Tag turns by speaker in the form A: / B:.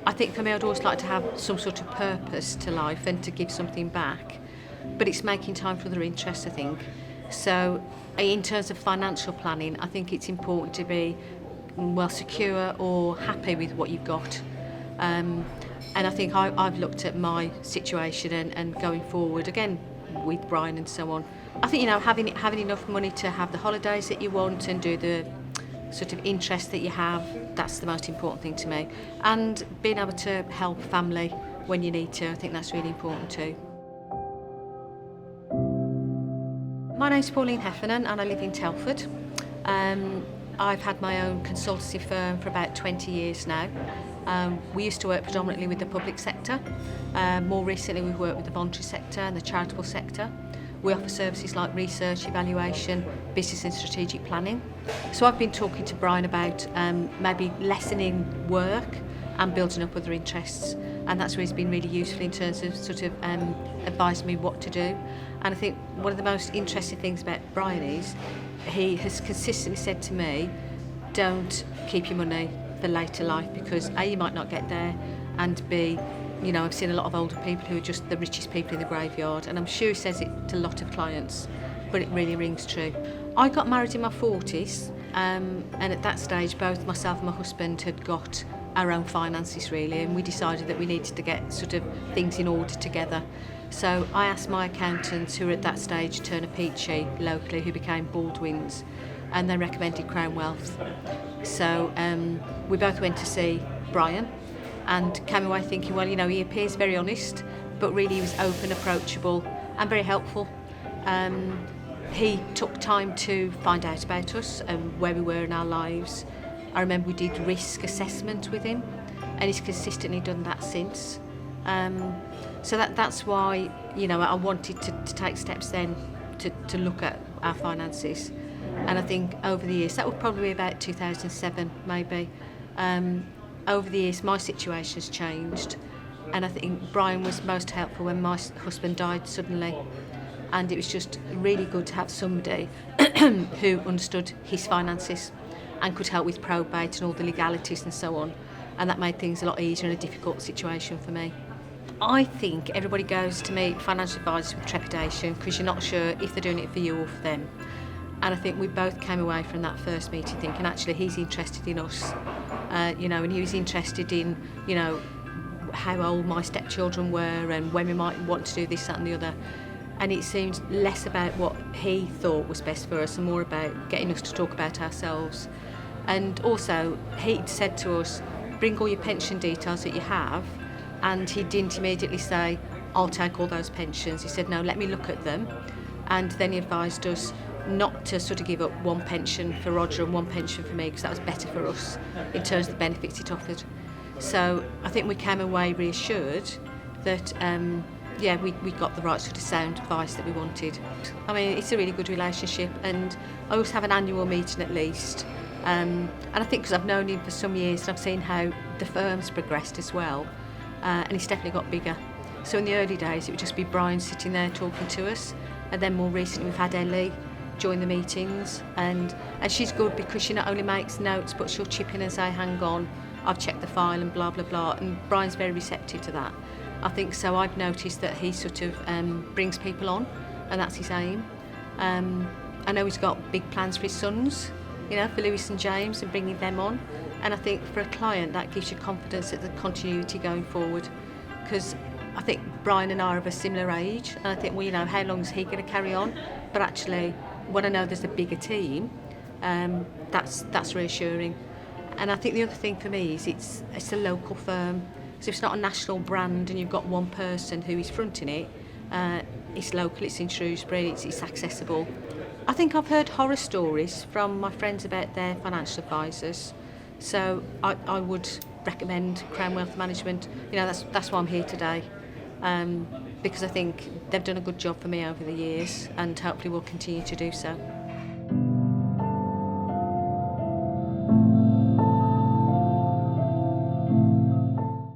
A: I think for me, I'd always like to have some sort of purpose to life and to give something back. But it's making time for other interests, I think. So in terms of financial planning, I think it's important to be well secure or happy with what you've got. And I think I've looked at my situation and going forward, again, with Brian and so on. I think, having enough money to have the holidays that you want and do the sort of interest that you have, that's the most important thing to me. And being able to help family when you need to, I think that's really important too. My name's Pauline Heffernan and I live in Telford. I've had my own consultancy firm for about 20 years now. We used to work predominantly with the public sector. More recently we've worked with the voluntary sector and the charitable sector. We offer services like research, evaluation, business and strategic planning. So I've been talking to Brian about maybe lessening work and building up other interests. And that's really been really useful in terms of sort of advising me what to do. And I think one of the most interesting things about Brian is he has consistently said to me, don't keep your money for later life because A, you might not get there, and B, I've seen a lot of older people who are just the richest people in the graveyard, and I'm sure he says it to a lot of clients, but it really rings true. I got married in my 40s, and at that stage both myself and my husband had got our own finances really, and we decided that we needed to get sort of things in order together. So I asked my accountants, who were at that stage Turner Peachy locally, who became Baldwin's, and they recommended Crown Wealth. So we both went to see Brian and came away thinking, well, he appears very honest, but really he was open, approachable and very helpful. He took time to find out about us and where we were in our lives. I remember we did risk assessment with him, and he's consistently done that since. So that's why, I wanted to take steps then to look at our finances. And I think over the years, that would probably be about 2007 maybe, over the years my situation has changed, and I think Brian was most helpful when my husband died suddenly, and it was just really good to have somebody who understood his finances and could help with probate and all the legalities and so on, and that made things a lot easier in a difficult situation for me. I think everybody goes to meet financial advisors with trepidation because you're not sure if they're doing it for you or for them. And I think we both came away from that first meeting thinking, actually, he's interested in us, and he was interested in, how old my stepchildren were and when we might want to do this, that and the other. And it seemed less about what he thought was best for us and more about getting us to talk about ourselves. And also, he said to us, bring all your pension details that you have, and he didn't immediately say, I'll take all those pensions. He said, no, let me look at them. And then he advised us not to sort of give up one pension for Roger and one pension for me, because that was better for us in terms of the benefits it offered. So I think we came away reassured that we got the right sort of sound advice that we wanted. I mean, it's a really good relationship, and I always have an annual meeting at least. And I think because I've known him for some years and I've seen how the firm's progressed as well, and he's definitely got bigger. So in the early days it would just be Brian sitting there talking to us, and then more recently we've had Ellie join the meetings, and she's good because she not only makes notes but she'll chip in and say, hang on, I've checked the file and blah blah blah, and Brian's very receptive to that. I think so. I've noticed that he sort of brings people on, and that's his aim. I know he's got big plans for his sons, for Lewis and James, and bringing them on, and I think for a client that gives you confidence at the continuity going forward, because I think Brian and I are of a similar age, and I think, how long is he going to carry on? But actually, when I know there's a bigger team, that's reassuring. And I think the other thing for me is it's a local firm, so it's not a national brand and you've got one person who is fronting it. It's local, it's in Shrewsbury, it's accessible. I think I've heard horror stories from my friends about their financial advisors, so I would recommend Crown Wealth Management. That's why I'm here today, because I think they've done a good job for me over the years, and hopefully will continue to do so.